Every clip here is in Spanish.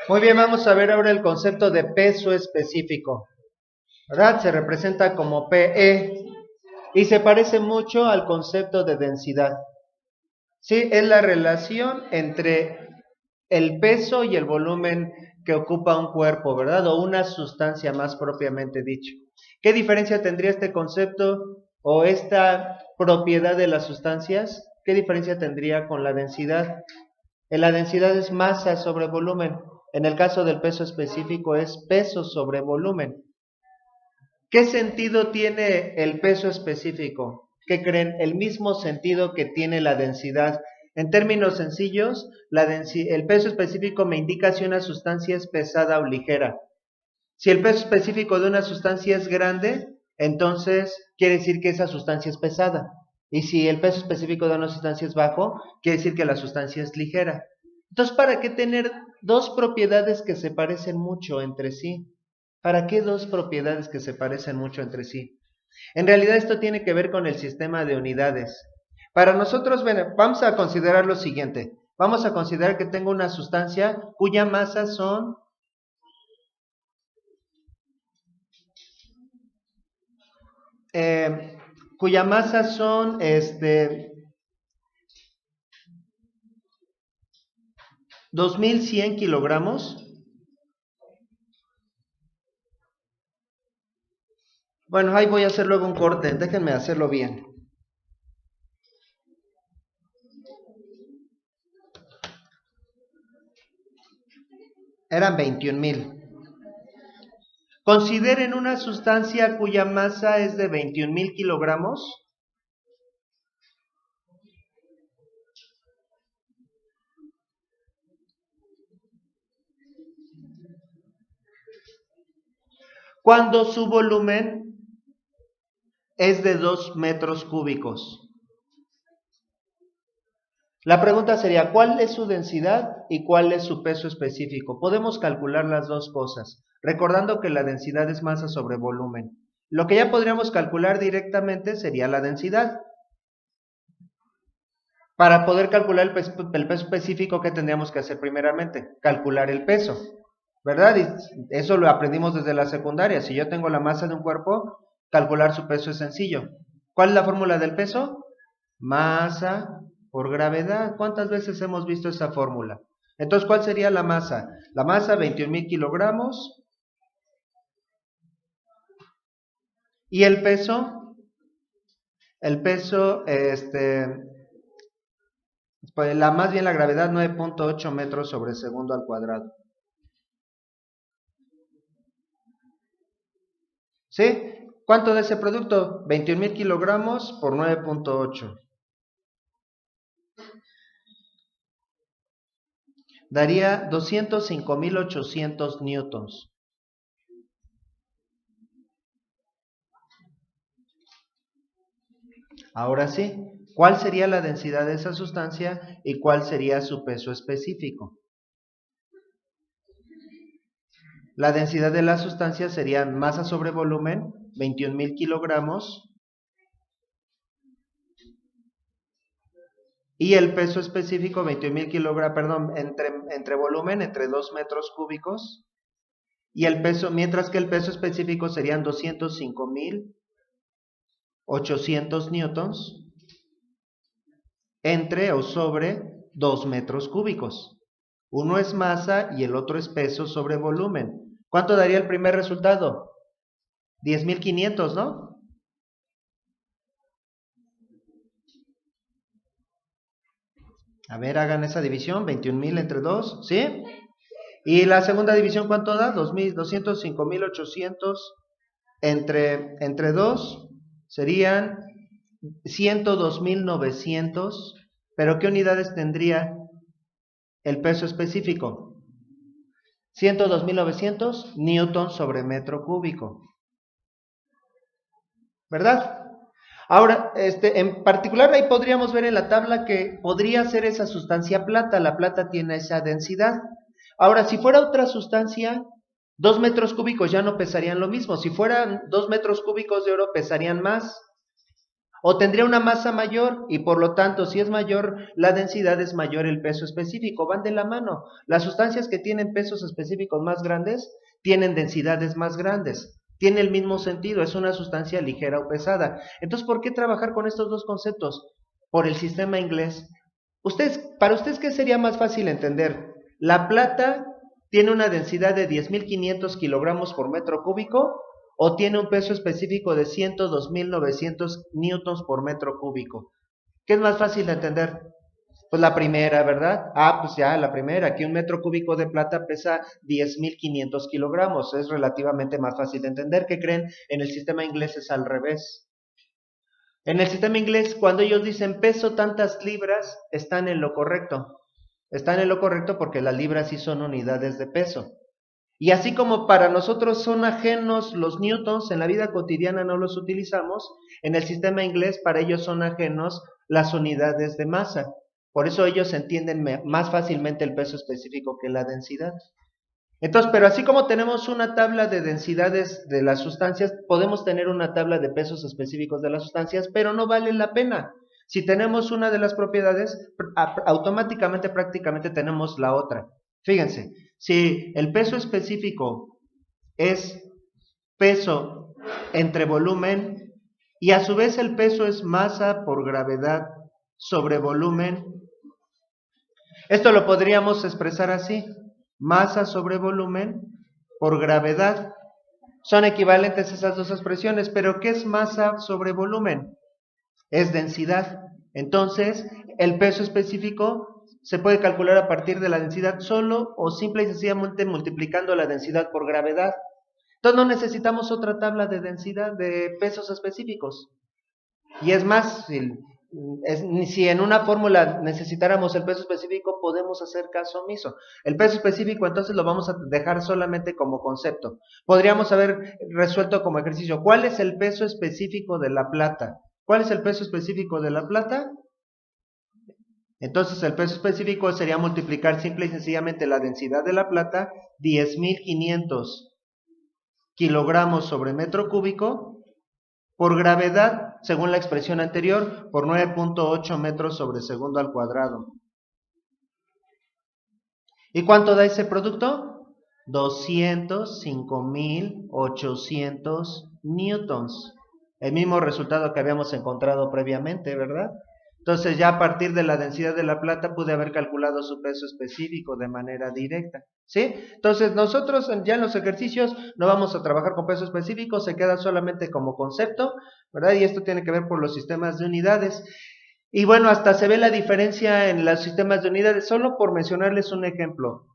Muy bien, vamos a ver ahora el concepto de peso específico, ¿verdad? Se representa como PE y se parece mucho al concepto de densidad. Sí, es la relación entre el peso y el volumen que ocupa un cuerpo, ¿verdad? O una sustancia más propiamente dicho. ¿Qué diferencia tendría este concepto o esta propiedad de las sustancias? ¿Qué diferencia tendría con la densidad? En la densidad es masa sobre volumen. En el caso del peso específico es peso sobre volumen. ¿Qué sentido tiene el peso específico? ¿Qué creen? El mismo sentido que tiene la densidad. En términos sencillos, el peso específico me indica si una sustancia es pesada o ligera. Si el peso específico de una sustancia es grande, entonces quiere decir que esa sustancia es pesada. Y si el peso específico de una sustancia es bajo, quiere decir que la sustancia es ligera. Entonces, ¿para qué tener dos propiedades que se parecen mucho entre sí? ¿Para qué dos propiedades que se parecen mucho entre sí? En realidad esto tiene que ver con el sistema de unidades. Para nosotros, vamos a considerar lo siguiente. Vamos a considerar que tengo una sustancia cuya masa son eh, cuya masa son 2100 kilogramos. Bueno, ahí voy a hacer luego un corte, déjenme hacerlo bien. Eran 21,000. Consideren una sustancia cuya masa es de 21,000 kilogramos. Cuando su volumen es de 2 metros cúbicos. La pregunta sería, ¿cuál es su densidad y cuál es su peso específico? Podemos calcular las dos cosas, recordando que la densidad es masa sobre volumen. Lo que ya podríamos calcular directamente sería la densidad. Para poder calcular el peso específico, ¿qué tendríamos que hacer primeramente? Calcular el peso, ¿verdad? Y eso lo aprendimos desde la secundaria. Si yo tengo la masa de un cuerpo, calcular su peso es sencillo. ¿Cuál es la fórmula del peso? Masa por gravedad. ¿Cuántas veces hemos visto esa fórmula? Entonces, ¿cuál sería la masa? La masa, 21,000 kilogramos. ¿Y el peso? El peso, pues más bien la gravedad, 9.8 metros sobre segundo al cuadrado. ¿Sí? ¿Cuánto de ese producto? 21,000 kilogramos por 9.8. Daría 205,800 newtons. Ahora sí, ¿cuál sería la densidad de esa sustancia y cuál sería su peso específico? La densidad de la sustancia sería masa sobre volumen, 21,000 kilogramos, y el peso específico, 21,000 kilogramos, perdón, entre volumen, entre 2 metros cúbicos, y el peso, mientras que el peso específico serían 205,800 newtons entre o sobre 2 metros cúbicos. Uno es masa y el otro es peso sobre volumen. ¿Cuánto daría el primer resultado? 10,500, ¿no? A ver, hagan esa división, 21,000 entre 2, ¿sí? Y la segunda división, ¿cuánto da? 205,800 entre 2 serían 102,900. ¿Pero qué unidades tendría el peso específico? 102,900 newton sobre metro cúbico, ¿verdad? Ahora, en particular ahí podríamos ver en la tabla que podría ser esa sustancia plata. La plata tiene esa densidad. Ahora, si fuera otra sustancia, 2 metros cúbicos ya no pesarían lo mismo. Si fueran 2 metros cúbicos de oro, pesarían más. o tendría una masa mayor y por lo tanto si es mayor la densidad es mayor el peso específico, van de la mano. Las sustancias que tienen pesos específicos más grandes tienen densidades más grandes, tiene el mismo sentido, es una sustancia ligera o pesada. Entonces, ¿por qué trabajar con estos dos conceptos? Por el sistema inglés. Para ustedes, ¿qué sería más fácil entender? ¿La plata tiene una densidad de 10.500 kilogramos por metro cúbico o tiene un peso específico de 102.900 newtons por metro cúbico? ¿Qué es más fácil de entender? Pues la primera, ¿verdad? Pues ya la primera, que un metro cúbico de plata pesa 10.500 kilogramos, es relativamente más fácil de entender. ¿Qué creen? En el sistema inglés es al revés. En el sistema inglés, cuando ellos dicen peso tantas libras, están en lo correcto. Están en lo correcto porque las libras sí son unidades de peso. Y así como para nosotros son ajenos los newtons, en la vida cotidiana no los utilizamos, en el sistema inglés para ellos son ajenos las unidades de masa. Por eso ellos entienden más fácilmente el peso específico que la densidad. Entonces, pero así como tenemos una tabla de densidades de las sustancias, podemos tener una tabla de pesos específicos de las sustancias, pero no vale la pena. Si tenemos una de las propiedades, automáticamente prácticamente tenemos la otra. Fíjense, si el peso específico es peso entre volumen y a su vez el peso es masa por gravedad sobre volumen, esto lo podríamos expresar así: masa sobre volumen por gravedad. Son equivalentes esas dos expresiones, pero ¿qué es masa sobre volumen? Es densidad. Entonces, el peso específico se puede calcular a partir de la densidad solo o simple y sencillamente multiplicando la densidad por gravedad. Entonces no necesitamos otra tabla de densidad de pesos específicos. Y es más, si en una fórmula necesitáramos el peso específico, podemos hacer caso omiso. El peso específico entonces lo vamos a dejar solamente como concepto. Podríamos haber resuelto como ejercicio: ¿cuál es el peso específico de la plata? ¿Cuál es el peso específico de la plata? Entonces el peso específico sería multiplicar simple y sencillamente la densidad de la plata, 10.500 kilogramos sobre metro cúbico, por gravedad, según la expresión anterior, por 9.8 metros sobre segundo al cuadrado. ¿Y cuánto da ese producto? 205.800 newtons. El mismo resultado que habíamos encontrado previamente, ¿verdad? Entonces ya a partir de la densidad de la plata pude haber calculado su peso específico de manera directa, ¿sí? Entonces nosotros ya en los ejercicios no vamos a trabajar con peso específico, se queda solamente como concepto, ¿verdad? Y esto tiene que ver por los sistemas de unidades. Y bueno, hasta se ve la diferencia en los sistemas de unidades, solo por mencionarles un ejemplo.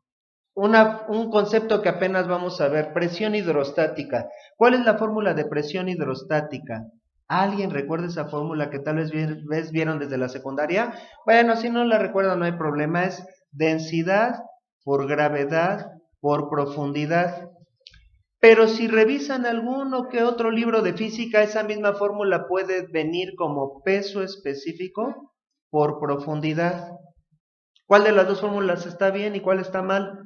Un concepto que apenas vamos a ver: presión hidrostática. ¿Cuál es la fórmula de presión hidrostática? ¿Alguien recuerda esa fórmula que tal vez vieron desde la secundaria? Bueno, si no la recuerdan no hay problema, es densidad por gravedad por profundidad. Pero si revisan alguno que otro libro de física, esa misma fórmula puede venir como peso específico por profundidad. ¿Cuál de las dos fórmulas está bien y cuál está mal?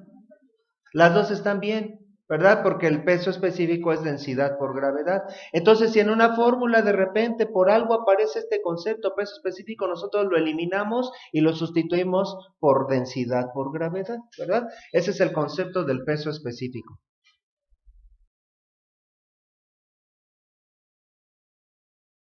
Las dos están bien, ¿verdad? Porque el peso específico es densidad por gravedad. Entonces, si en una fórmula de repente por algo aparece este concepto peso específico, nosotros lo eliminamos y lo sustituimos por densidad por gravedad, ¿verdad? Ese es el concepto del peso específico.